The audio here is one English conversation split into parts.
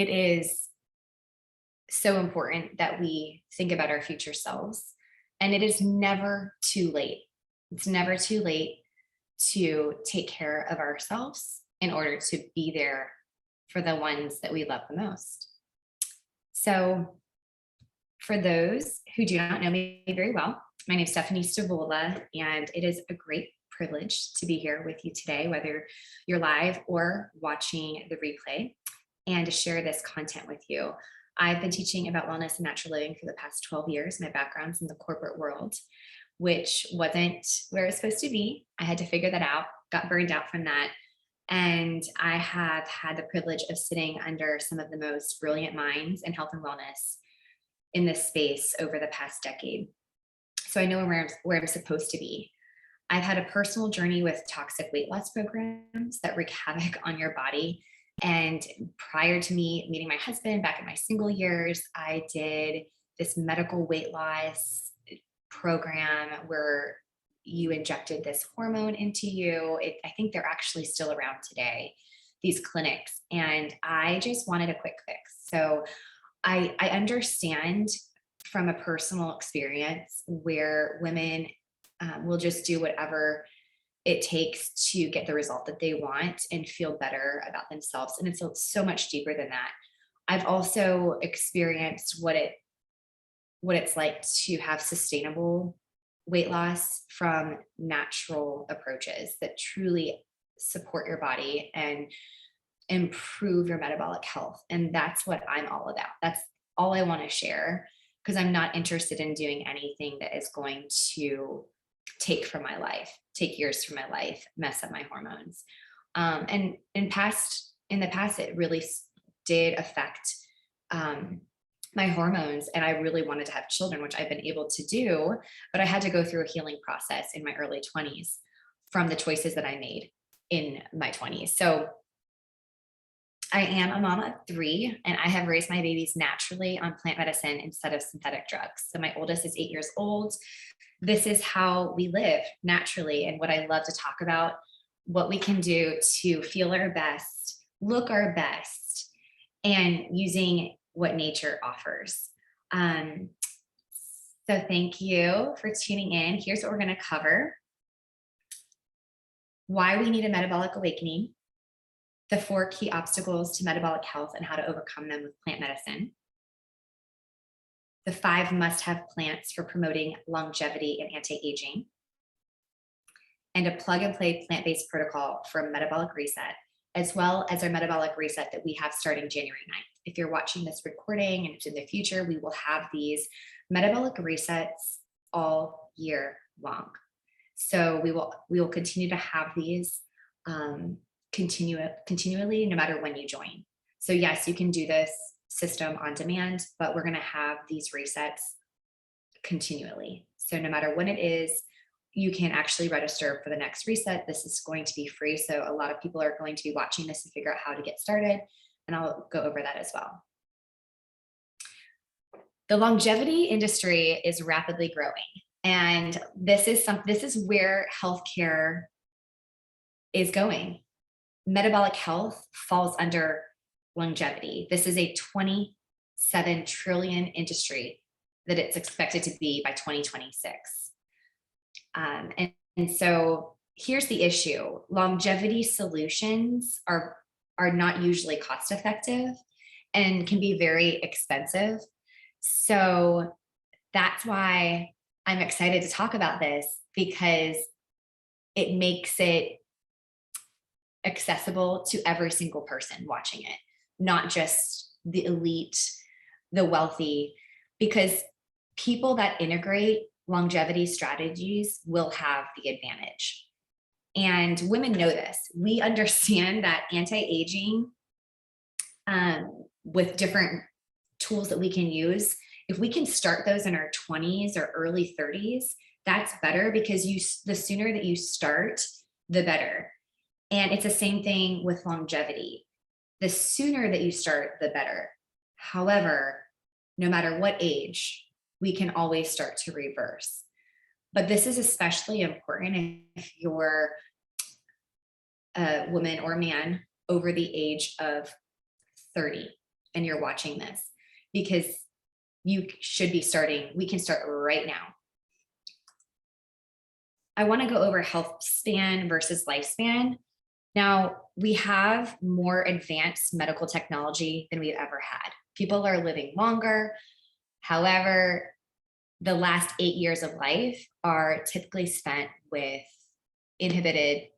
It is so important that we think about our future selves, and it is never too late. It's never too late to take care of ourselves in order to be there for the ones that we love the most. So, for those who do not know me very well, my name is Stephanie Stavola, and it is a great privilege to be here with you today, whether you're live or watching the replay, and to share this content with you. I've been teaching about wellness and natural living for the past 12 years. My background's in the corporate world, which wasn't where it's supposed to be. I had to figure that out, got burned out from that. And I have had the privilege of sitting under some of the most brilliant minds in health and wellness in this space over the past decade. So I know where I'm supposed to be. I've had a personal journey with toxic weight loss programs that wreak havoc on your body. And prior to me meeting my husband back in my single years, I did this medical weight loss program where you injected this hormone into you. I think they're actually still around today, these clinics. And I just wanted a quick fix. So I understand from a personal experience where women will just do whatever it takes to get the result that they want and feel better about themselves. And it's so much deeper than that. I've also experienced what it's like to have sustainable weight loss from natural approaches that truly support your body and improve your metabolic health. And that's what I'm all about. That's all I want to share, because I'm not interested in doing anything that is going to take from my life, take years from my life, mess up my hormones. And in the past, it really did affect my hormones, and I really wanted to have children, which I've been able to do, but I had to go through a healing process in my early 20s from the choices that I made in my 20s. So I am a mom of 3, and I have raised my babies naturally on plant medicine instead of synthetic drugs. So my oldest is 8 years old. This is how we live naturally, and what I love to talk about, what we can do to feel our best, look our best, and using what nature offers. So thank you for tuning in. Here's what we're going to cover: why we need a metabolic awakening, the 4 key obstacles to metabolic health and how to overcome them with plant medicine, the 5 must-have plants for promoting longevity and anti-aging, and a plug-and-play plant-based protocol for a metabolic reset, as well as our metabolic reset that we have starting January 9th. If you're watching this recording and it's in the future, we will have these metabolic resets all year long. So we will continue to have these continually, no matter when you join. So yes, you can do this system on demand, but we're going to have these resets continually. So no matter when it is, you can actually register for the next reset. This is going to be free. So a lot of people are going to be watching this to figure out how to get started, and I'll go over that as well. The longevity industry is rapidly growing, and this is where healthcare is going. Metabolic health falls under longevity. This is a 27 trillion industry that it's expected to be by 2026. And so here's the issue: longevity solutions are not usually cost effective and can be very expensive. So that's why I'm excited to talk about this, because it makes it accessible to every single person watching it, not just the elite, the wealthy, because people that integrate longevity strategies will have the advantage. And women know this. We understand that anti-aging, with different tools that we can use, if we can start those in our 20s or early 30s, that's better, because the sooner that you start, the better. And it's the same thing with longevity. The sooner that you start, the better. However, no matter what age, we can always start to reverse. But this is especially important if you're a woman or man over the age of 30. and you're watching this, because you should be starting. We can start right now. I want to go over health span versus lifespan. Now, we have more advanced medical technology than we've ever had. People are living longer. However, the last 8 years of life are typically spent with inhibited,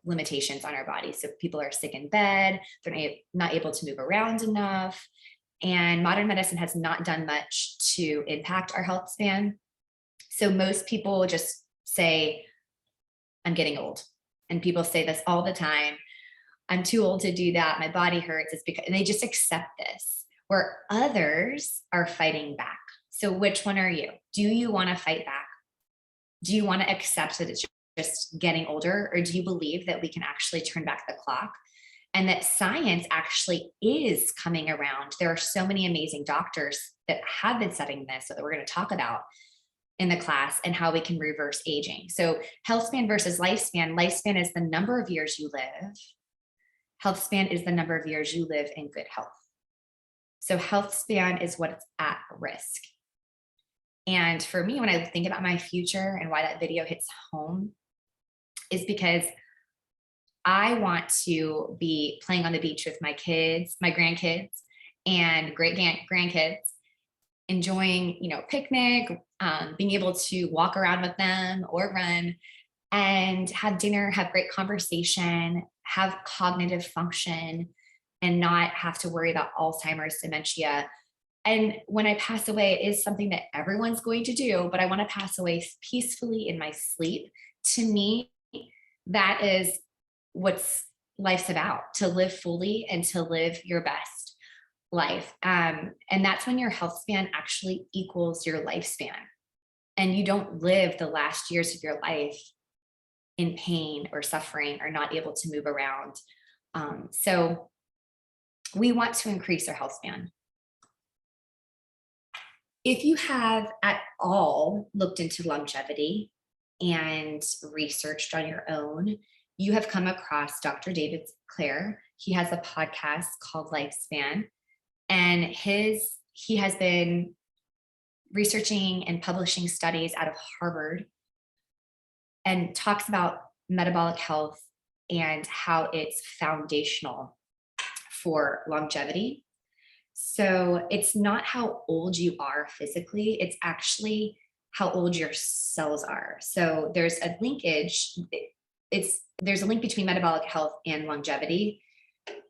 limitations on our bodies. So people are sick in bed, they're not able to move around enough. And modern medicine has not done much to impact our health span. So most people just say, I'm getting old. And people say this all the time. I'm too old to do that. My body hurts. It's because, and they just accept this, where others are fighting back. So which one are you? Do you want to fight back? Do you want to accept that it's just getting older? Or do you believe that we can actually turn back the clock and that science actually is coming around? There are so many amazing doctors that have been studying this, so that we're going to talk about in the class, and how we can reverse aging. So health span versus lifespan. Lifespan is the number of years you live. Health span is the number of years you live in good health. So health span is what's at risk. And for me, when I think about my future and why that video hits home, is because I want to be playing on the beach with my kids, my grandkids, and great grandkids, enjoying, picnic, being able to walk around with them or run and have dinner, have great conversation, have cognitive function, and not have to worry about Alzheimer's, dementia. And when I pass away, it is something that everyone's going to do, but I want to pass away peacefully in my sleep. To me, that is what's life's about, to live fully and to live your best life. And that's when your health span actually equals your lifespan. And you don't live the last years of your life in pain or suffering or not able to move around. So we want to increase our health span. If you have at all looked into longevity and researched on your own, you have come across Dr. David Clare. He has a podcast called Lifespan, and he has been researching and publishing studies out of Harvard, and talks about metabolic health and how it's foundational for longevity. So it's not how old you are physically, it's actually how old your cells are. So there's a linkage. There's a link between metabolic health and longevity.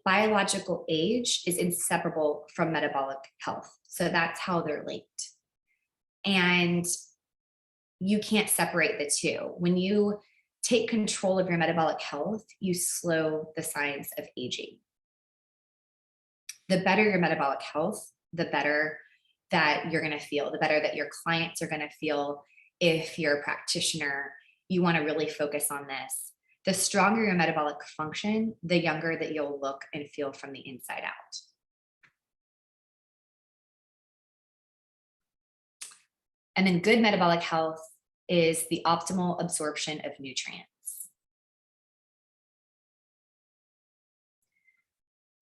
Biological age is inseparable from metabolic health. So that's how they're linked. And you can't separate the two. When you take control of your metabolic health, you slow the signs of aging. The better your metabolic health, the better that you're going to feel, the better that your clients are going to feel. If you're a practitioner, you want to really focus on this. The stronger your metabolic function, the younger that you'll look and feel from the inside out. And then good metabolic health is the optimal absorption of nutrients.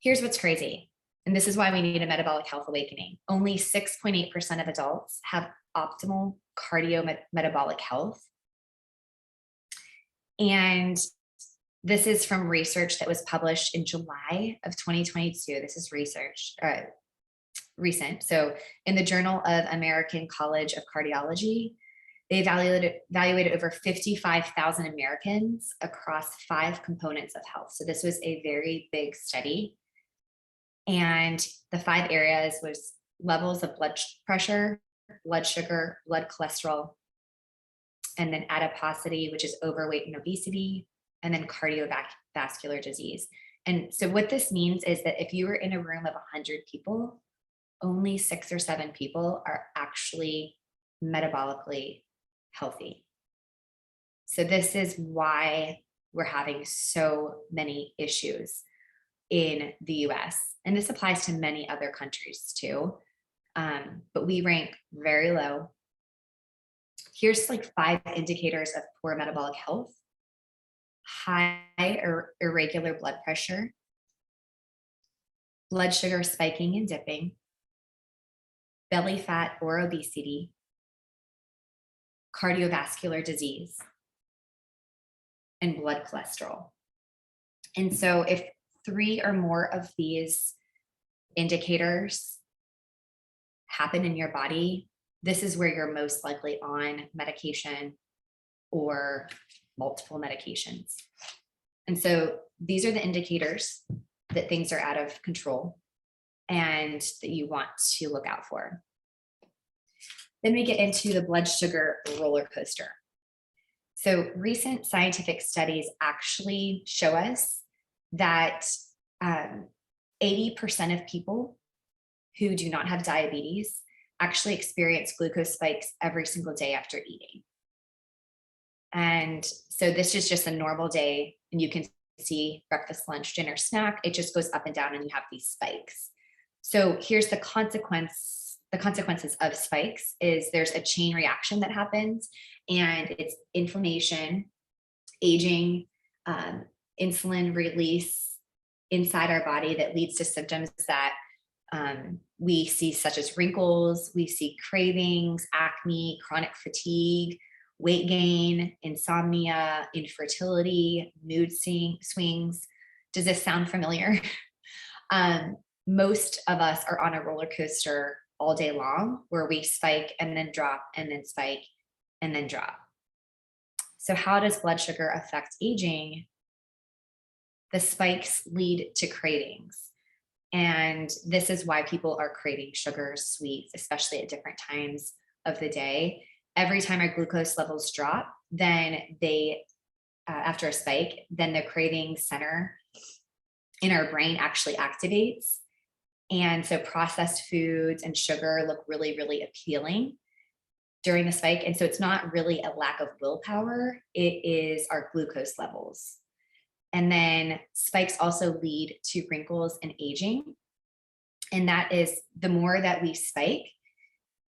Here's what's crazy. And this is why we need a metabolic health awakening. Only 6.8% of adults have optimal cardiometabolic health. And this is from research that was published in July of 2022. This is research, recent. So in the Journal of American College of Cardiology, they evaluated over 55,000 Americans across 5 components of health. So this was a very big study. And the 5 areas was levels of blood pressure, blood sugar, blood cholesterol, and then adiposity, which is overweight and obesity, and then cardiovascular disease. And so what this means is that if you were in a room of 100 people, only 6 or 7 people are actually metabolically healthy. So this is why we're having so many issues in the US. And this applies to many other countries too. But we rank very low. Here's like 5 indicators of poor metabolic health: high or irregular blood pressure, blood sugar spiking and dipping, belly fat or obesity, cardiovascular disease, and blood cholesterol. And so if 3 or more of these indicators happen in your body, this is where you're most likely on medication or multiple medications. And so these are the indicators that things are out of control and that you want to look out for. Then we get into the blood sugar roller coaster. So recent scientific studies actually show us that 80% of people who do not have diabetes actually experience glucose spikes every single day after eating. And so this is just a normal day, and you can see breakfast, lunch, dinner, snack. It just goes up and down and you have these spikes. So here's the consequence. The consequences of spikes is there's a chain reaction that happens, and it's inflammation, aging, insulin release inside our body that leads to symptoms that we see, such as wrinkles, we see cravings, acne, chronic fatigue, weight gain, insomnia, infertility, mood swings. Does this sound familiar? Most of us are on a roller coaster all day long where we spike and then drop and then spike and then drop. So how does blood sugar affect aging? The spikes lead to cravings. And this is why people are craving sugars, sweets, especially at different times of the day. Every time our glucose levels drop, then they, after a spike, then the craving center in our brain actually activates. And so processed foods and sugar look really, really appealing during the spike. And so it's not really a lack of willpower, it is our glucose levels. And then spikes also lead to wrinkles and aging. And that is, the more that we spike,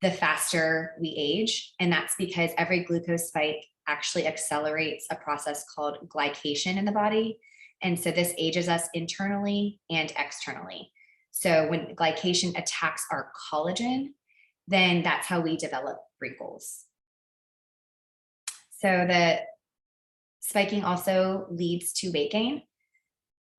the faster we age. And that's because every glucose spike actually accelerates a process called glycation in the body. And so this ages us internally and externally. So when glycation attacks our collagen, then that's how we develop wrinkles. So the spiking also leads to weight gain,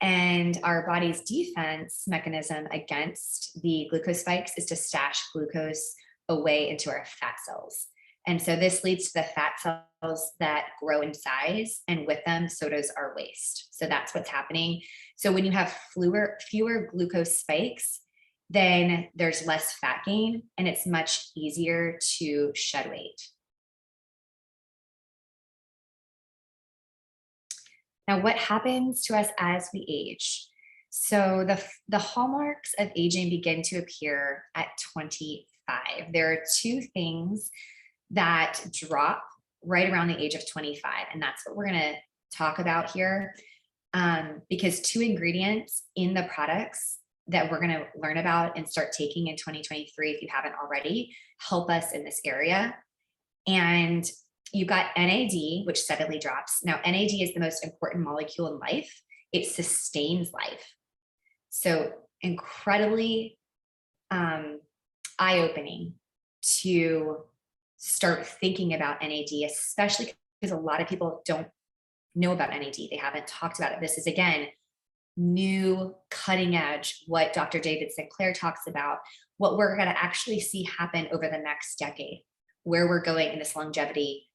and our body's defense mechanism against the glucose spikes is to stash glucose away into our fat cells. And so this leads to the fat cells that grow in size, and with them, so does our waist. So that's what's happening. So when you have fewer glucose spikes, then there's less fat gain, and it's much easier to shed weight. Now, what happens to us as we age? So the hallmarks of aging begin to appear at 25. There are 2 things that drop right around the age of 25, and that's what we're going to talk about here, because 2 ingredients in the products that we're going to learn about and start taking in 2023, if you haven't already, help us in this area. And you've got NAD, which steadily drops. Now, NAD is the most important molecule in life. It sustains life. So incredibly eye-opening to start thinking about NAD, especially because a lot of people don't know about NAD. They haven't talked about it. This is, again, new, cutting edge, what Dr. David Sinclair talks about, what we're going to actually see happen over the next decade, where we're going in this longevity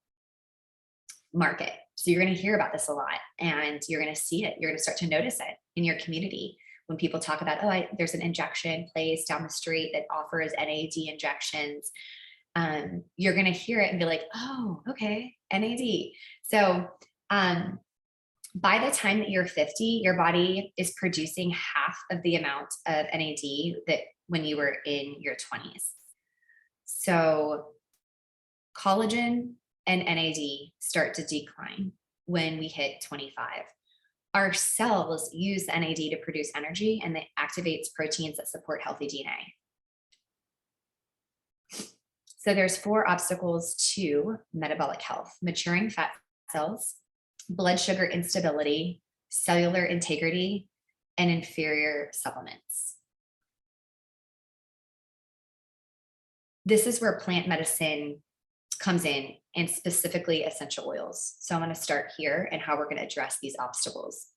market. So you're going to hear about this a lot, and you're going to see it. You're going to start to notice it in your community when people talk about, there's an injection place down the street that offers NAD injections. You're going to hear it and be like, oh, okay, NAD. So by the time that you're 50, your body is producing half of the amount of NAD that when you were in your 20s. So collagen and NAD start to decline when we hit 25. Our cells use NAD to produce energy, and it activates proteins that support healthy DNA. So there's 4 obstacles to metabolic health: maturing fat cells, blood sugar instability, cellular integrity, and inferior supplements. This is where plant medicine comes in, and specifically essential oils. So I'm going to start here and how we're going to address these obstacles.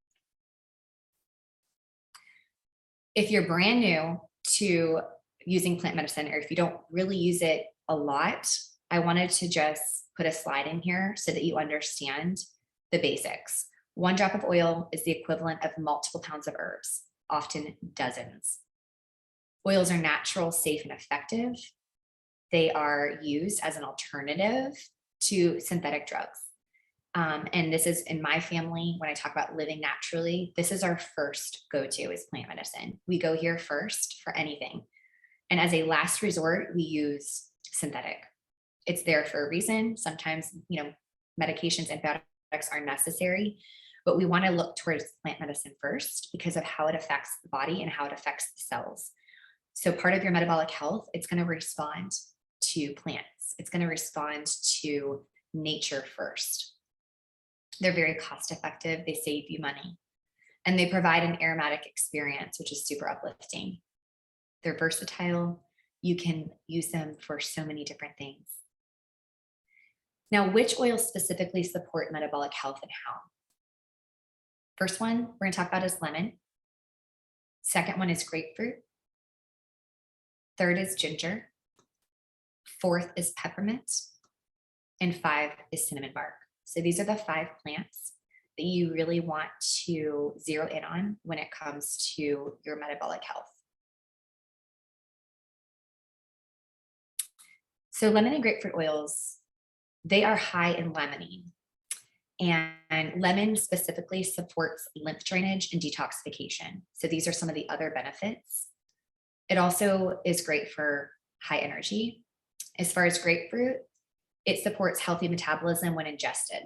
If you're brand new to using plant medicine, or if you don't really use it a lot, I wanted to just put a slide in here so that you understand the basics. 1 drop of oil is the equivalent of multiple pounds of herbs, often dozens. Oils are natural, safe, and effective. They are used as an alternative to synthetic drugs. And this is in my family, when I talk about living naturally, this is our first go-to is plant medicine. We go here first for anything. And as a last resort, we use synthetic. It's there for a reason. Sometimes, medications, antibiotics are necessary, but we want to look towards plant medicine first because of how it affects the body and how it affects the cells. So part of your metabolic health, it's going to respond to plants. It's going to respond to nature first. They're very cost effective. They save you money, and they provide an aromatic experience, which is super uplifting. They're versatile. You can use them for so many different things. Now, which oils specifically support metabolic health and how? First one we're going to talk about is lemon. Second one is grapefruit. Third is ginger. Fourth is peppermint. And 5 is cinnamon bark. So these are the 5 plants that you really want to zero in on when it comes to your metabolic health. So lemon and grapefruit oils, they are high in limonene. And lemon specifically supports lymph drainage and detoxification. So these are some of the other benefits. It also is great for high energy. As far as grapefruit, it supports healthy metabolism when ingested.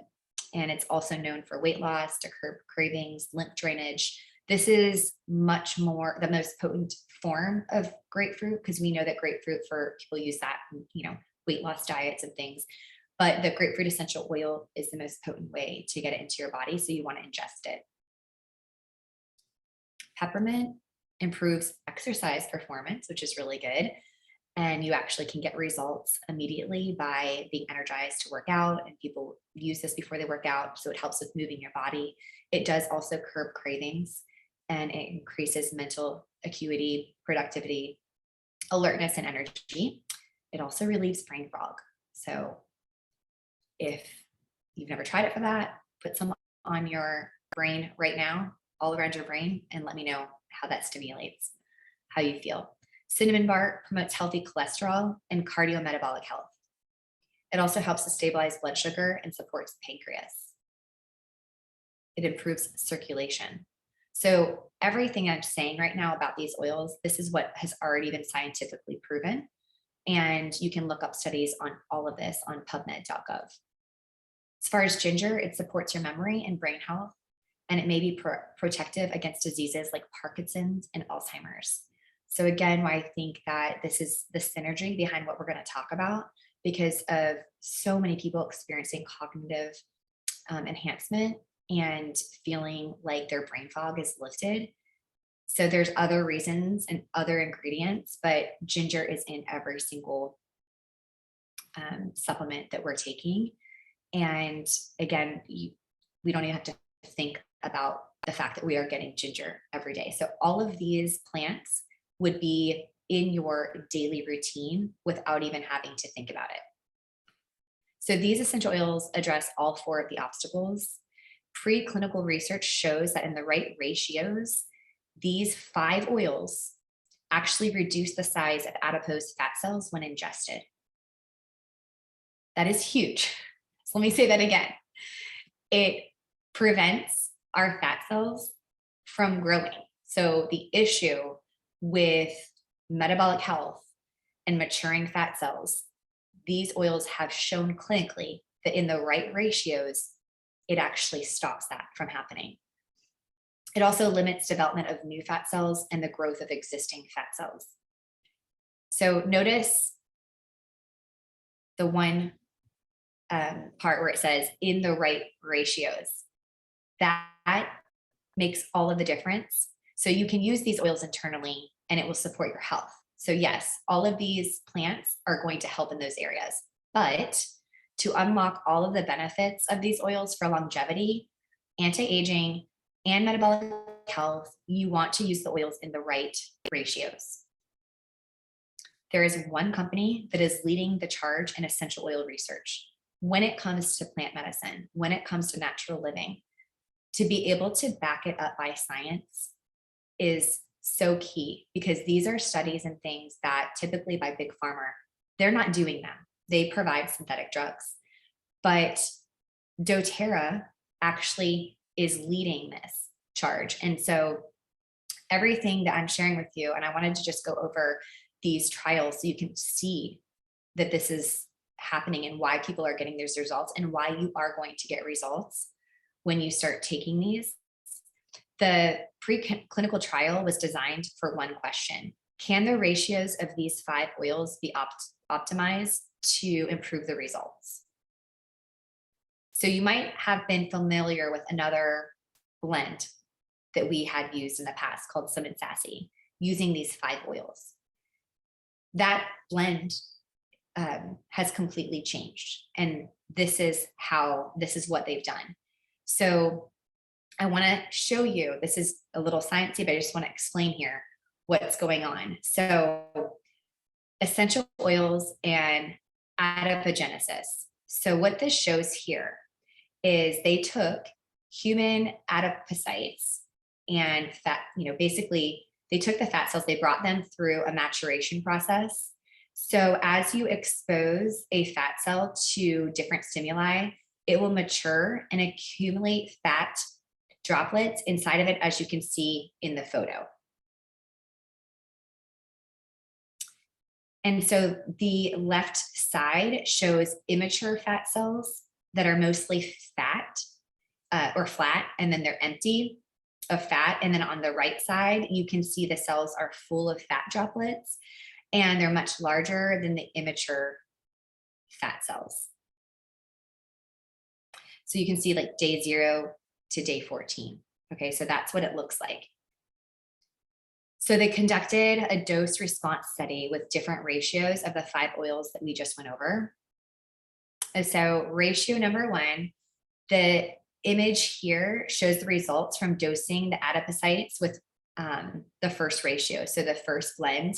And it's also known for weight loss, to curb cravings, lymph drainage. This is much more the most potent form of grapefruit, because we know that grapefruit, for people use that, weight loss diets and things. But the grapefruit essential oil is the most potent way to get it into your body. So you want to ingest it. Peppermint improves exercise performance, which is really good. And you actually can get results immediately by being energized to work out. And people use this before they work out. So it helps with moving your body. It does also curb cravings, and it increases mental acuity, productivity, alertness, and energy. It also relieves brain fog. So if you've never tried it for that, put some on your brain right now, all around your brain, and let me know how that stimulates, how you feel. Cinnamon bark promotes healthy cholesterol and cardiometabolic health. It also helps to stabilize blood sugar and supports the pancreas. It improves circulation. So everything I'm saying right now about these oils, this is what has already been scientifically proven. And you can look up studies on all of this on pubmed.gov. As far as ginger, it supports your memory and brain health, and it may be protective against diseases like Parkinson's and Alzheimer's. So again, why I think that this is the synergy behind what we're going to talk about, because of so many people experiencing cognitive enhancement and feeling like their brain fog is lifted. So there's other reasons and other ingredients, but ginger is in every single supplement that we're taking. And again, we don't even have to think about the fact that we are getting ginger every day. So all of these plants would be in your daily routine without even having to think about it. So these essential oils address all 4 of the obstacles. Preclinical research shows that in the right ratios, these 5 oils actually reduce the size of adipose fat cells when ingested. That is huge. So let me say that again. It prevents our fat cells from growing. So the issue with metabolic health and maturing fat cells, these oils have shown clinically that in the right ratios, it actually stops that from happening. It also limits development of new fat cells and the growth of existing fat cells. So notice the one part where it says in the right ratios. That makes all of the difference. So you can use these oils internally and it will support your health. So yes, all of these plants are going to help in those areas, but to unlock all of the benefits of these oils for longevity, anti-aging, and metabolic health, you want to use the oils in the right ratios. There is one company that is leading the charge in essential oil research when it comes to plant medicine, when it comes to natural living. To be able to back it up by science is so key, because these are studies and things that typically by big pharma, they're not doing them. They provide synthetic drugs. But doTERRA actually is leading this charge. And so everything that I'm sharing with you, and I wanted to just go over these trials so you can see that this is happening and why people are getting these results and why you are going to get results when you start taking these. The preclinical trial was designed for one question: can the ratios of these 5 oils be optimized to improve the results? So you might have been familiar with another blend that we had used in the past called Slim and Sassy, using these 5 oils. That blend has completely changed. And this is what they've done. So I want to show you, this is a little sciencey, but I just want to explain here what's going on. So essential oils and adipogenesis. So what this shows here is they took human adipocytes and fat, basically they took the fat cells, they brought them through a maturation process. So as you expose a fat cell to different stimuli, it will mature and accumulate fat droplets inside of it, as you can see in the photo. And so the left side shows immature fat cells that are mostly fat or flat, and then they're empty of fat. And then on the right side, you can see the cells are full of fat droplets, and they're much larger than the immature fat cells. So you can see like day 0 to day 14. Okay, so that's what it looks like. So they conducted a dose response study with different ratios of the 5 oils that we just went over. And so ratio number 1, the image here shows the results from dosing the adipocytes with the first ratio, so the first blend.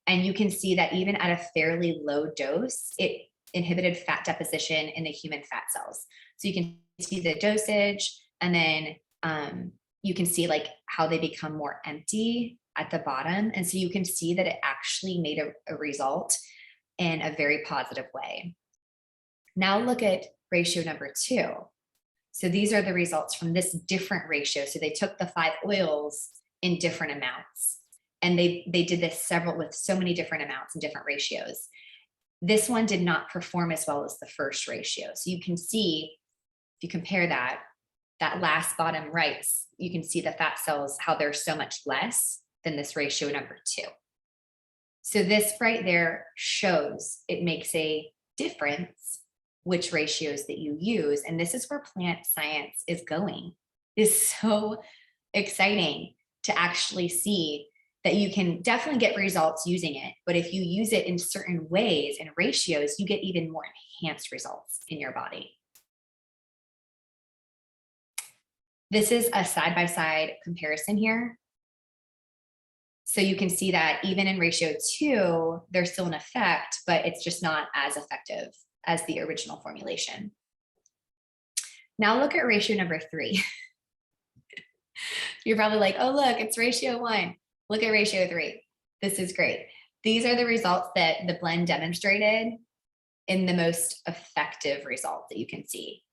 And you can see that even at a fairly low dose, it inhibited fat deposition in the human fat cells. So you can see the dosage, and then you can see like how they become more empty at the bottom. And so you can see that it actually made a result in a very positive way. Now look at ratio number 2. So these are the results from this different ratio. So they took the 5 oils in different amounts, and they did this with so many different amounts and different ratios. This one did not perform as well as the first ratio. So you can see, if you compare that last bottom right, you can see the fat cells, how they're so much less than this ratio number 2. So this right there shows it makes a difference which ratios that you use. And this is where plant science is going. It's so exciting to actually see that you can definitely get results using it, but if you use it in certain ways and ratios, you get even more enhanced results in your body. This is a side-by-side comparison here. So you can see that even in ratio 2, there's still an effect, but it's just not as effective as the original formulation. Now look at ratio number 3. You're probably like, oh, look, it's ratio 1. Look at ratio 3. This is great. These are the results that the blend demonstrated in the most effective result that you can see.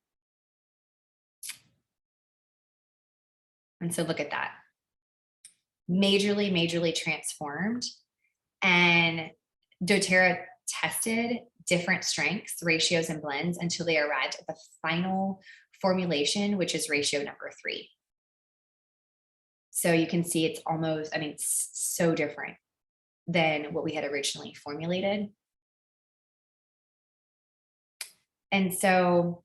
And so look at that. Majorly, majorly transformed. And doTERRA tested different strengths, ratios, and blends until they arrived at the final formulation, which is ratio number 3. So you can see it's almost, it's so different than what we had originally formulated. And so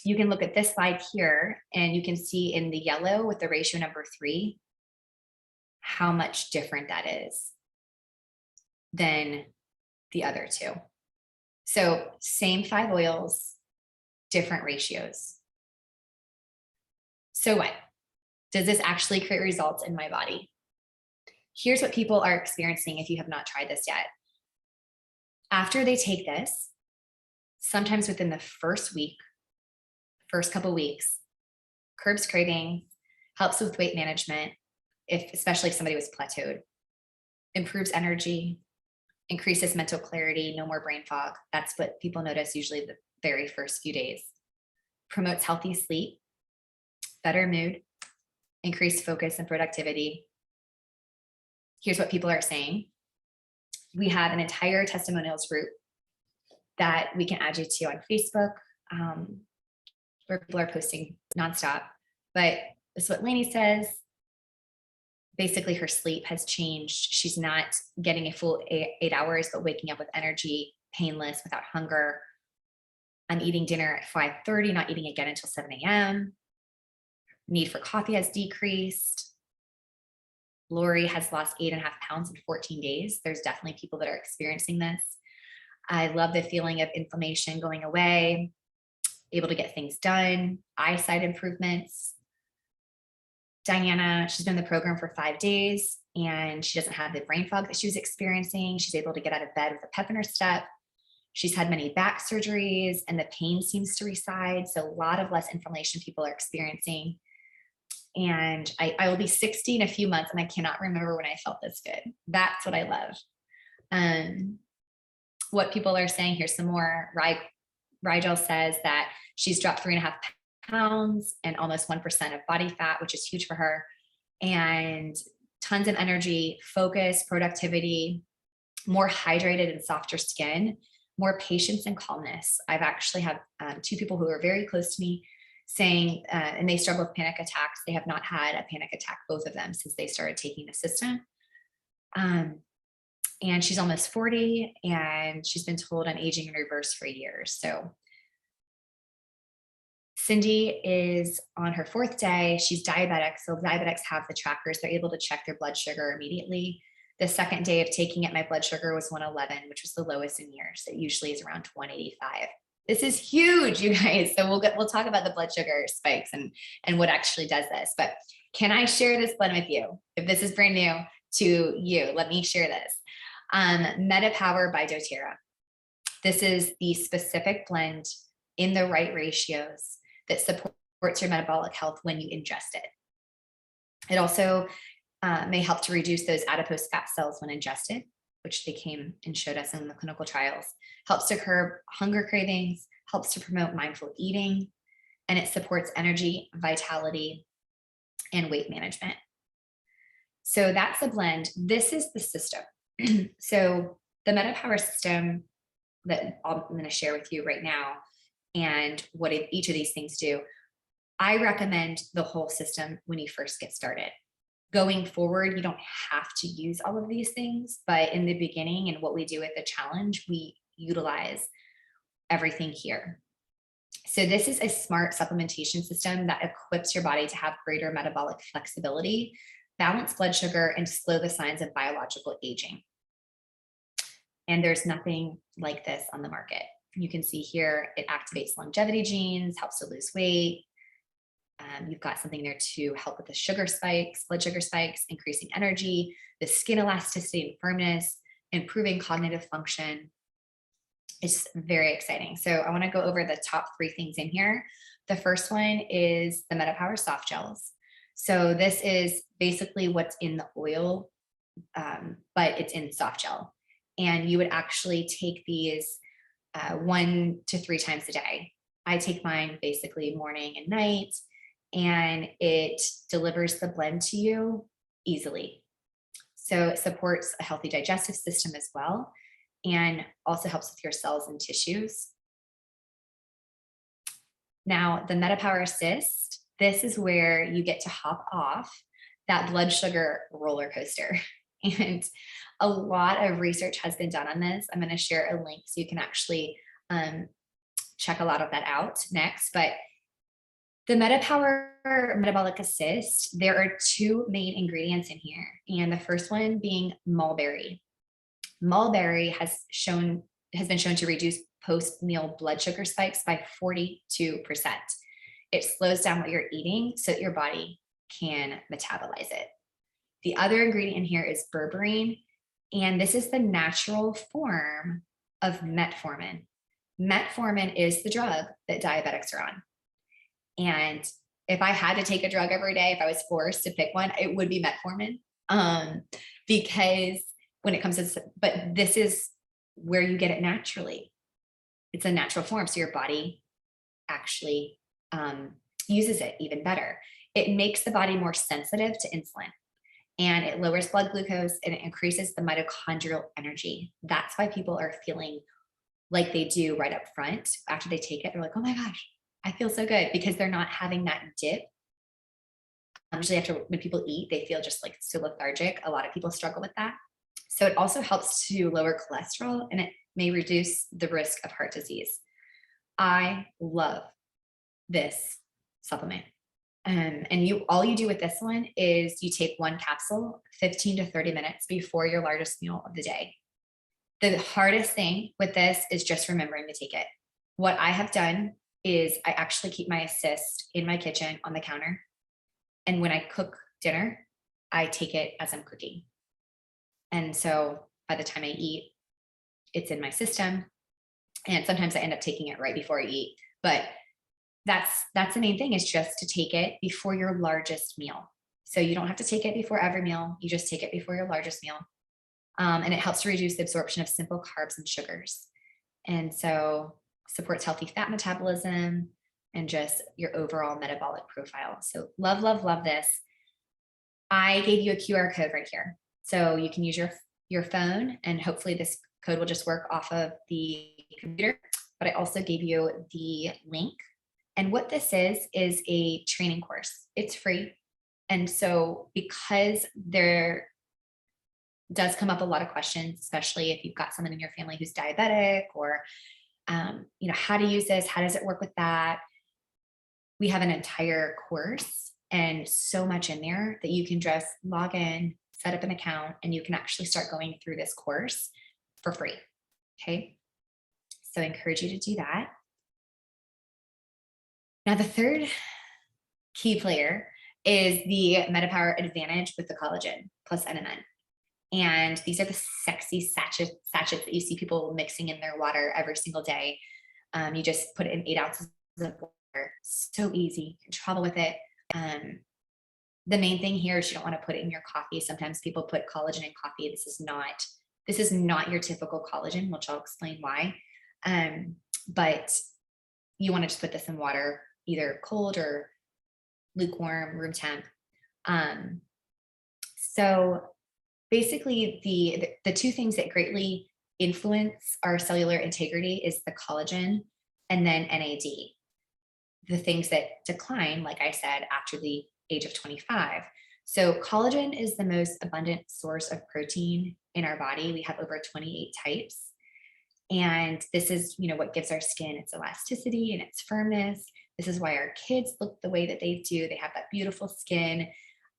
you can look at this slide here, and you can see in the yellow with the ratio number 3, how much different that is than the other two. So same 5 oils, different ratios. So what? Does this actually create results in my body? Here's what people are experiencing if you have not tried this yet. After they take this, sometimes within the first week, first couple weeks, curbs craving, helps with weight management, especially if somebody was plateaued, improves energy, increases mental clarity, no more brain fog. That's what people notice usually the very first few days. Promotes healthy sleep, better mood, increased focus and productivity. Here's what people are saying. We have an entire testimonials group that we can add you to on Facebook, where people are posting nonstop. But this is what Lainey says. Basically, her sleep has changed. She's not getting a full 8 hours, but waking up with energy, painless, without hunger. I'm eating dinner at 5:30, not eating again until 7 a.m. Need for coffee has decreased. Lori has lost 8.5 pounds in 14 days. There's definitely people that are experiencing this. I love the feeling of inflammation going away, able to get things done, eyesight improvements. Diana, she's been in the program for 5 days and she doesn't have the brain fog that she was experiencing. She's able to get out of bed with a pep in her step. She's had many back surgeries and the pain seems to reside. So a lot of less inflammation people are experiencing. And I will be 60 in a few months and I cannot remember when I felt this good. That's what I love. What people are saying, here's some more. Rigel says that she's dropped 3.5 pounds and almost 1% of body fat, which is huge for her. And tons of energy, focus, productivity, more hydrated and softer skin, more patience and calmness. I've actually had 2 people who are very close to me saying, and they struggle with panic attacks. They have not had a panic attack, both of them, since they started taking the system. And she's almost 40 and she's been told I'm aging in reverse for years. So Cindy is on her 4th day. She's diabetic. So diabetics have the trackers. They're able to check their blood sugar immediately. The 2nd day of taking it, my blood sugar was 111, which was the lowest in years. It usually is around 185. This is huge, you guys. So we'll talk about the blood sugar spikes and what actually does this. But can I share this blend with you? If this is brand new to you, let me share this. MetaPower by doTERRA. This is the specific blend in the right ratios that supports your metabolic health when you ingest it. It also may help to reduce those adipose fat cells when ingested, which they came and showed us in the clinical trials, helps to curb hunger cravings, helps to promote mindful eating, and it supports energy, vitality, and weight management. So that's the blend. This is the system. So the MetaPower system that I'm going to share with you right now and what each of these things do, I recommend the whole system when you first get started. Going forward, you don't have to use all of these things, but in the beginning and what we do with the challenge, we utilize everything here. So this is a smart supplementation system that equips your body to have greater metabolic flexibility, balance blood sugar, and slow the signs of biological aging. And there's nothing like this on the market. You can see here, it activates longevity genes, helps to lose weight. You've got something there to help with the sugar spikes, blood sugar spikes, increasing energy, the skin elasticity and firmness, improving cognitive function. It's very exciting. So I want to go over the top 3 things in here. The first one is the MetaPower soft gels. So this is basically what's in the oil, but it's in soft gel. And you would actually take these 1 to 3 times a day. I take mine basically morning and night, and it delivers the blend to you easily. So it supports a healthy digestive system as well, and also helps with your cells and tissues. Now, the MetaPower Assist, this is where you get to hop off that blood sugar roller coaster. And a lot of research has been done on this. I'm going to share a link so you can actually check a lot of that out next. But The MetaPower Metabolic Assist, there are two main ingredients in here, and the first one being mulberry. Mulberry has been shown to reduce post-meal blood sugar spikes by 42%. It slows down what you're eating so that your body can metabolize it. The other ingredient in here is berberine, and this is the natural form of metformin. Metformin is the drug that diabetics are on. And if I had to take a drug every day, if I was forced to pick one, it would be metformin. Because when it comes to, but this is where you get it naturally. It's a natural form. So your body actually uses it even better. It makes the body more sensitive to insulin, and it lowers blood glucose, and it increases the mitochondrial energy. That's why people are feeling like they do right up front. After they take it, they're like, oh my gosh, I feel so good, because they're not having that dip. Usually after, when people eat, they feel just like so lethargic. A lot of people struggle with that. So it also helps to lower cholesterol, and it may reduce the risk of heart disease. I love this supplement. And all you do with this one is you take one capsule 15 to 30 minutes before your largest meal of the day. The hardest thing with this is just remembering to take it. What I have done is I actually keep my assist in my kitchen on the counter. And when I cook dinner, I take it as I'm cooking. And so by the time I eat, it's in my system. And sometimes I end up taking it right before I eat. But that's the main thing, is just to take it before your largest meal. So you don't have to take it before every meal. You just take it before your largest meal. And it helps to reduce the absorption of simple carbs and sugars. And so supports healthy fat metabolism and just your overall metabolic profile. So love, love, love this. I gave you a QR code right here. So you can use your phone, and hopefully this code will just work off of the computer. But I also gave you the link. And what this is a training course. It's free. And so because there does come up a lot of questions, especially if you've got someone in your family who's diabetic, or how to use this, how does it work with that? We have an entire course and so much in there that you can just log in, set up an account, and you can actually start going through this course for free. Okay. So I encourage you to do that. Now, the third key player is the MetaPower Advantage with the collagen plus NMN. And these are the sexy sachets that you see people mixing in their water every single day. You just put it in 8 ounces of water. So easy. You can travel with it. The main thing here is you don't want to put it in your coffee. Sometimes people put collagen in coffee. This is not your typical collagen, which I'll explain why. But you want to just put this in water, either cold or lukewarm, room temp. So basically the two things that greatly influence our cellular integrity is the collagen and then NAD. The things that decline, like I said, after the age of 25. So collagen is the most abundant source of protein in our body. We have over 28 types. And this is, what gives our skin its elasticity and its firmness. This is why our kids look the way that they do. They have that beautiful skin.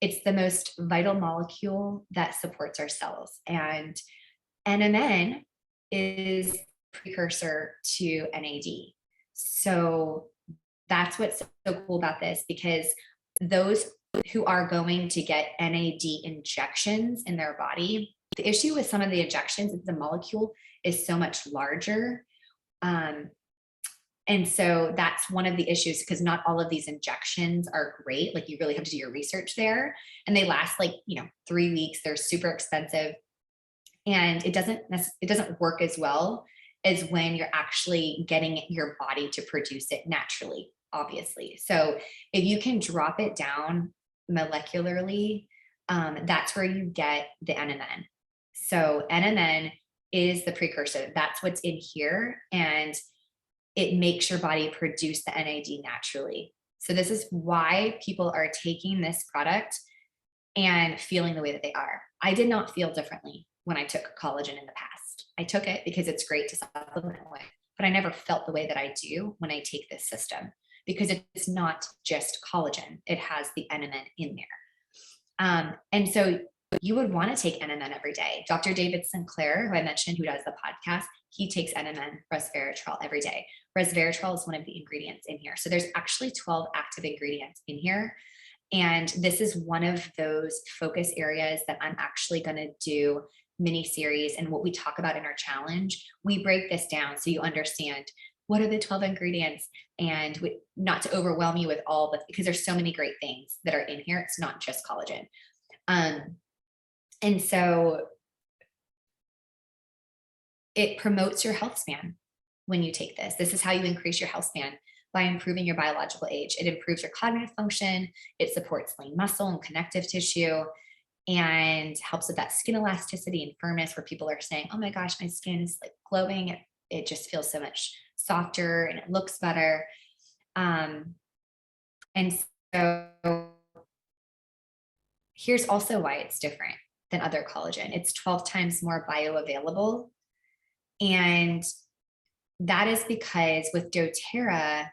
It's the most vital molecule that supports our cells. And NMN is precursor to NAD. So that's what's so cool about this, because those who are going to get NAD injections in their body, the issue with some of the injections is the molecule is so much larger. And so that's one of the issues, because not all of these injections are great. Like, you really have to do your research there, and they last 3 weeks. They're super expensive, and it doesn't work as well as when you're actually getting your body to produce it naturally, obviously. So if you can drop it down molecularly, that's where you get the NMN. So NMN is the precursor. That's what's in here. And it makes your body produce the NAD naturally. So this is why people are taking this product and feeling the way that they are. I did not feel differently when I took collagen in the past. I took it because it's great to supplement with, but I never felt the way that I do when I take this system. because it's not just collagen. It has the NMN in there. And so you would want to take NMN every day. Dr. David Sinclair, who I mentioned, who does the podcast, he takes NMN resveratrol every day. Resveratrol is one of the ingredients in here. So there's actually 12 active ingredients in here. And this is one of those focus areas that I'm actually going to do mini series. And what we talk about in our challenge, we break this down so you understand what are the 12 ingredients, and not to overwhelm you with all, but because there's so many great things that are in here. It's not just collagen. And so it promotes your health span when you take this. This is how you increase your health span, by improving your biological age. It improves your cognitive function. It supports lean muscle and connective tissue, and helps with that skin elasticity and firmness, where people are saying, oh my gosh, my skin is like glowing. It just feels so much softer and it looks better. And so here's also why it's different than other collagen. It's 12 times more bioavailable. And that is because with doTERRA,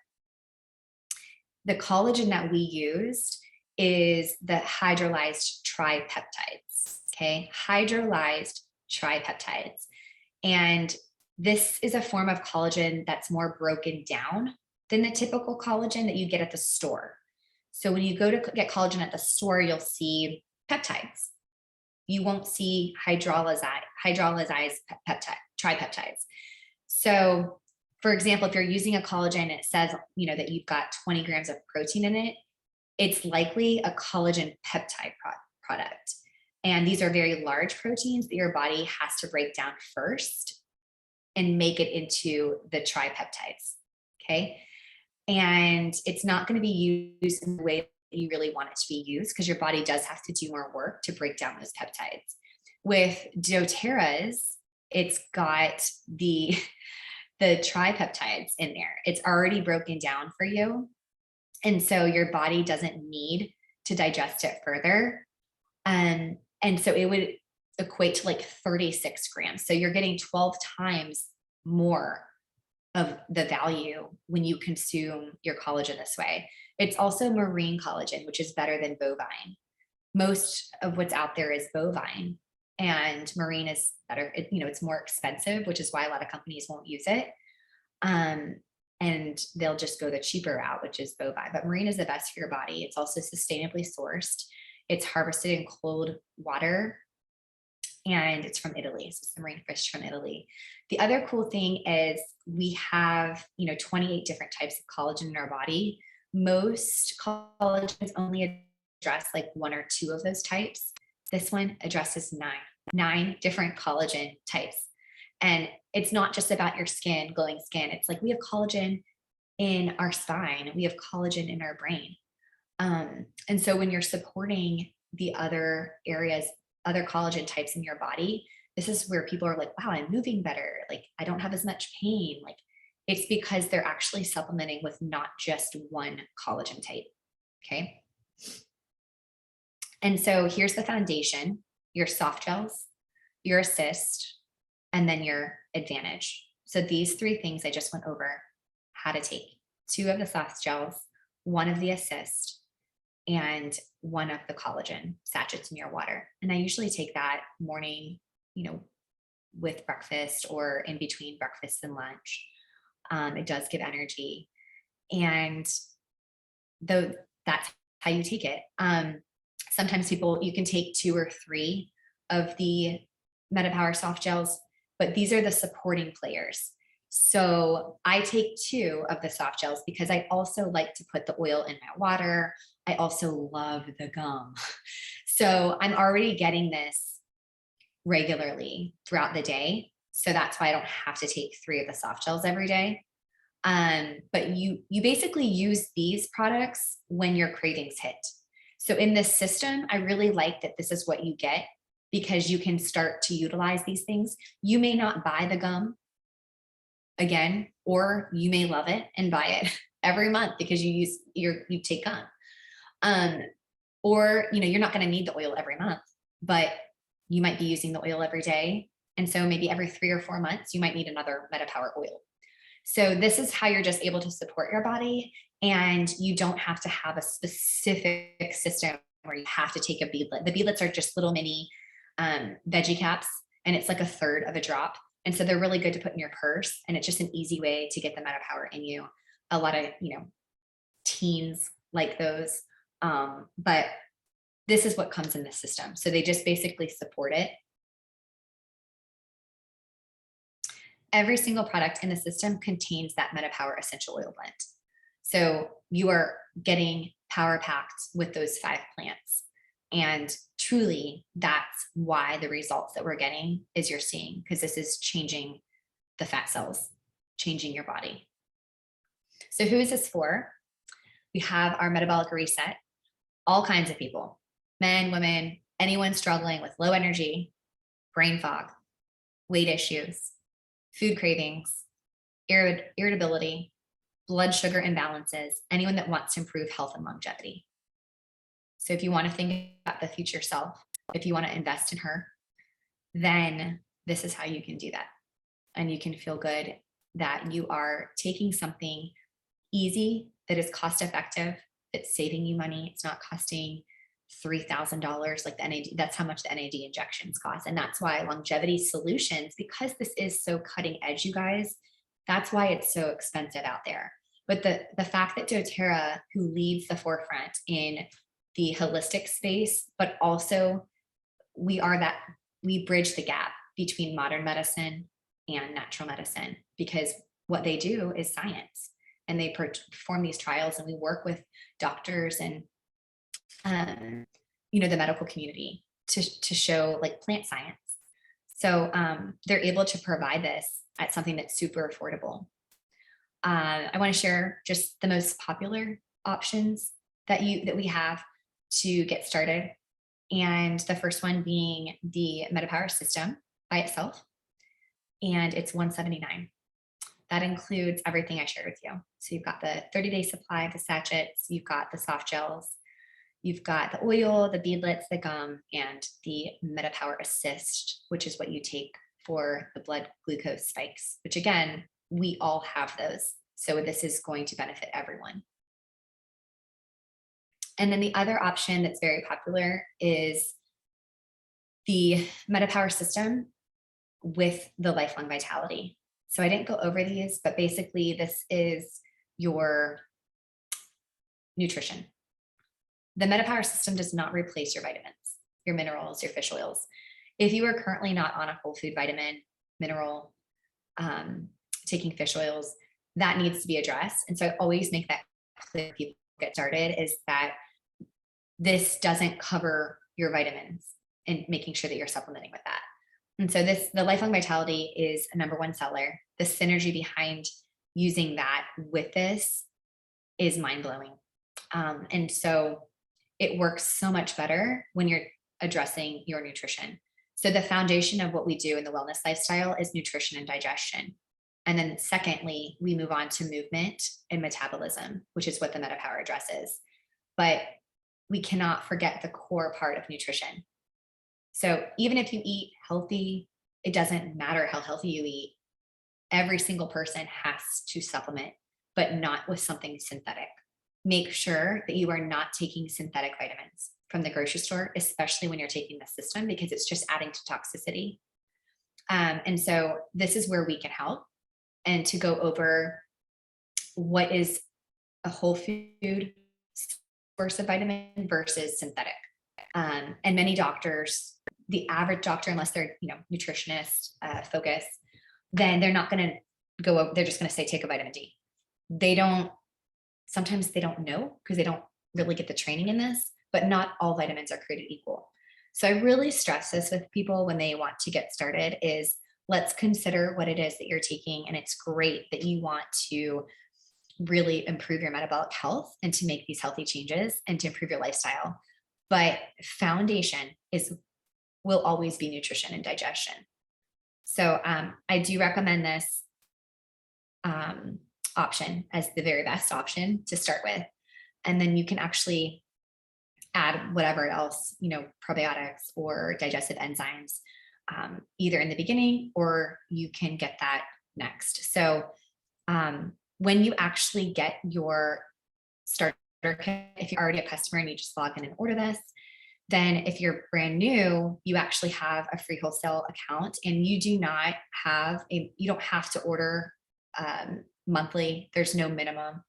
the collagen that we used is the hydrolyzed tripeptides, okay? Hydrolyzed tripeptides. And this is a form of collagen that's more broken down than the typical collagen that you get at the store. So when you go to get collagen at the store, you'll see peptides. You won't see hydrolyzed tripeptides. So for example, if you're using a collagen and it says, that you've got 20 grams of protein in it, it's likely a collagen peptide product. And these are very large proteins that your body has to break down first and make it into the tripeptides, okay? And it's not going to be used in the way that you really want it to be used, because your body does have to do more work to break down those peptides. With doTERRA's, it's got the tripeptides in there. It's already broken down for you. And so your body doesn't need to digest it further. And so it would equate to like 36 grams. So you're getting 12 times more of the value when you consume your collagen this way. It's also marine collagen, which is better than bovine. Most of what's out there is bovine, and marine is better. It's more expensive, which is why a lot of companies won't use it. And they'll just go the cheaper route, which is bovine. But marine is the best for your body. It's also sustainably sourced. It's harvested in cold water, and it's from Italy. So it's the marine fish from Italy. The other cool thing is we have, 28 different types of collagen in our body. Most collagens only address like one or two of those types. This one addresses nine different collagen types. And it's not just about your skin, glowing skin. It's like we have collagen in our spine. We have collagen in our brain. And so when you're supporting the other areas, other collagen types in your body, this is where people are like, wow, I'm moving better. Like I don't have as much pain. Like it's because they're actually supplementing with not just one collagen type. Okay. And so here's the foundation: your soft gels, your assist, and then your advantage. So these three things I just went over how to take: 2 of the soft gels, 1 of the assist, and 1 of the collagen sachets in your water. And I usually take that morning, with breakfast or in between breakfast and lunch. It does give energy. And though that's how you take it. Sometimes you can take 2 or 3 of the MetaPower soft gels, but these are the supporting players. So I take 2 of the soft gels because I also like to put the oil in my water. I also love the gum. So I'm already getting this regularly throughout the day. So that's why I don't have to take 3 of the soft gels every day. But you basically use these products when your cravings hit. So in this system, I really like that this is what you get, because you can start to utilize these things. You may not buy the gum again, or you may love it and buy it every month because you take gum. Or, you're not going to need the oil every month, but you might be using the oil every day. And so maybe every 3 or 4 months, you might need another MetaPower oil. So this is how you're just able to support your body, and you don't have to have a specific system where you have to take a beadlet. The beadlets are just little mini veggie caps, and it's like a third of a drop. And so they're really good to put in your purse, and it's just an easy way to get the MetaPower in you. A lot of, teens like those. But this is what comes in the system. So they just basically support it. Every single product in the system contains that MetaPower essential oil blend. So you are getting power packed with those 5 plants. And truly, that's why the results that we're getting is you're seeing, because this is changing the fat cells, changing your body. So who is this for? We have our metabolic reset, all kinds of people, men, women, anyone struggling with low energy, brain fog, weight issues, food cravings, irritability, blood sugar imbalances, anyone that wants to improve health and longevity. So if you want to think about the future self, if you want to invest in her, then this is how you can do that. And you can feel good that you are taking something easy that is cost effective, that's saving you money. It's not costing $3,000 like the NAD. That's how much the NAD injections cost. And that's why longevity solutions, because this is so cutting edge, you guys, that's why it's so expensive out there. But the fact that doTERRA, who leads the forefront in the holistic space, but also we bridge the gap between modern medicine and natural medicine, because what they do is science, and they perform these trials, and we work with doctors and the medical community to show like plant science. So they're able to provide this at something that's super affordable. I want to share just the most popular options that we have to get started. And the first one being the MetaPower system by itself. And it's $179. That includes everything I shared with you. So you've got the 30-day supply of the sachets, you've got the soft gels, you've got the oil, the beadlets, the gum, and the MetaPower Assist, which is what you take for the blood glucose spikes, which again, we all have those. So this is going to benefit everyone. And then the other option that's very popular is the MetaPower system with the lifelong vitality. So I didn't go over these, but basically this is your nutrition. The MetaPower system does not replace your vitamins, your minerals, your fish oils. If you are currently not on a whole food vitamin, mineral, taking fish oils, that needs to be addressed. And so I always make that clear when people get started, is that this doesn't cover your vitamins, and making sure that you're supplementing with that. And so the lifelong vitality is a #1 seller. The synergy behind using that with this is mind-blowing. And so it works so much better when you're addressing your nutrition. So the foundation of what we do in the wellness lifestyle is nutrition and digestion. And then secondly, we move on to movement and metabolism, which is what the MetaPower addresses. But we cannot forget the core part of nutrition. So even if you eat healthy, it doesn't matter how healthy you eat. Every single person has to supplement, but not with something synthetic. Make sure that you are not taking synthetic vitamins from the grocery store, especially when you're taking the system, because it's just adding to toxicity. And so this is where we can help, and to go over what is a whole food source of vitamin versus synthetic. And many doctors, the average doctor, unless they're nutritionist focused, then they're not going to go over, they're just going to say take a vitamin D. Sometimes they don't know, because they don't really get the training in this, but not all vitamins are created equal. So I really stress this with people when they want to get started, is let's consider what it is that you're taking. And it's great that you want to really improve your metabolic health and to make these healthy changes and to improve your lifestyle. But foundation will always be nutrition and digestion. So I do recommend this option as the very best option to start with. And then you can actually add whatever else, probiotics or digestive enzymes, either in the beginning, or you can get that next. So When you actually get your starter kit, if you're already a customer and you just log in and order this, then if you're brand new, you actually have a free wholesale account, and you don't have to order monthly. There's no minimum,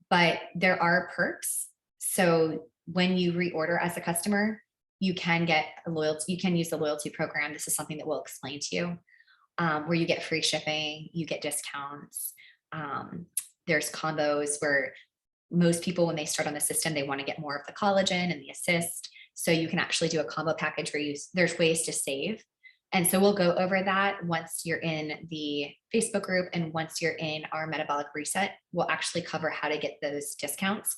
but there are perks. So when you reorder as a customer, you can get a loyalty, you can use the loyalty program. This is something that we'll explain to you, where you get free shipping, you get discounts. Um, there's combos where most people, when they start on the system, they want to get more of the collagen and the assist. So you can actually do a combo package where there's ways to save. And so we'll go over that once you're in the Facebook group, and once you're in our metabolic reset, we'll actually cover how to get those discounts,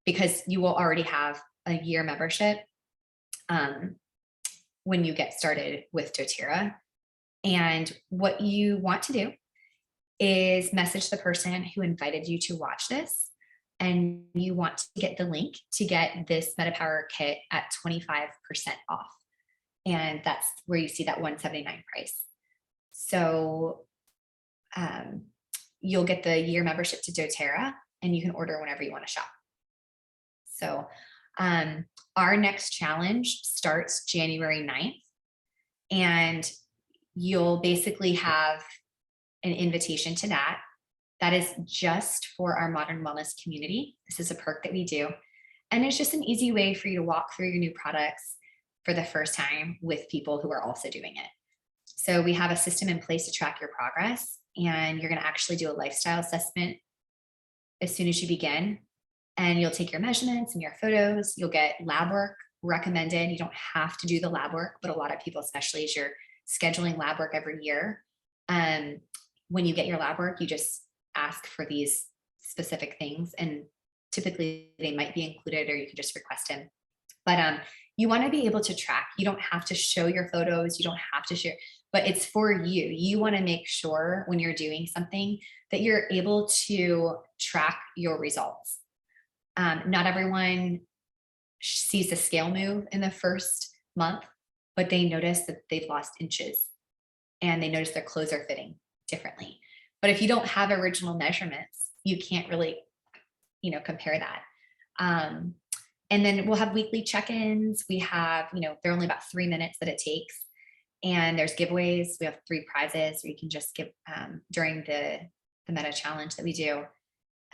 because you will already have a year membership when you get started with doTERRA. And what you want to do is message the person who invited you to watch this, and you want to get the link to get this MetaPower kit at 25% off. And that's where you see that $179 price. So you'll get the year membership to doTERRA, and you can order whenever you want to shop. So our next challenge starts January 9th, and you'll basically have an invitation to that. That is just for our modern wellness community. This is a perk that we do. And it's just an easy way for you to walk through your new products for the first time with people who are also doing it. So we have a system in place to track your progress, and you're going to actually do a lifestyle assessment as soon as you begin. And you'll take your measurements and your photos. You'll get lab work recommended. You don't have to do the lab work, but a lot of people, especially as you're scheduling lab work every year, when you get your lab work, you just ask for these specific things, and typically they might be included, or you can just request them. But you want to be able to track. You don't have to show your photos. You don't have to share, but it's for you. You want to make sure when you're doing something that you're able to track your results. Not everyone sees the scale move in the first month, but they notice that they've lost inches, and they notice their clothes are fitting differently. But if you don't have original measurements, you can't really, compare that. And then we'll have weekly check-ins. We have, they're only about 3 minutes that it takes. And there's giveaways. We have 3 prizes where you can just give during the meta challenge that we do.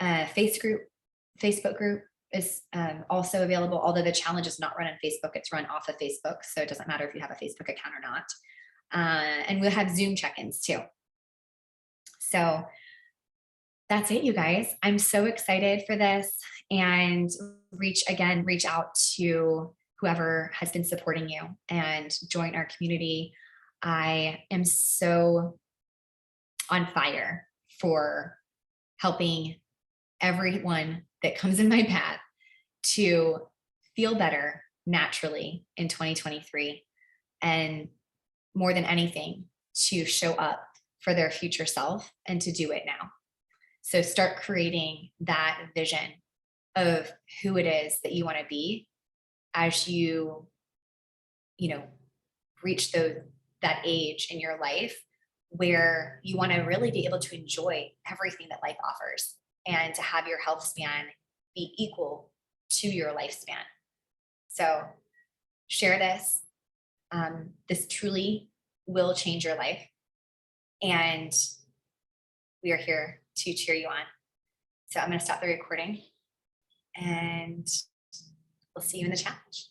Facebook group is also available, although the challenge is not run on Facebook, it's run off of Facebook. So it doesn't matter if you have a Facebook account or not. And we'll have Zoom check-ins too. So that's it, you guys. I'm so excited for this, and reach out to whoever has been supporting you and join our community. I am so on fire for helping everyone that comes in my path to feel better naturally in 2023, and more than anything, to show up for their future self and to do it now. So start creating that vision of who it is that you want to be as you reach that age in your life where you want to really be able to enjoy everything that life offers, and to have your health span be equal to your lifespan. So share this. This truly will change your life, and we are here to cheer you on. So I'm going to stop the recording, and we'll see you in the challenge.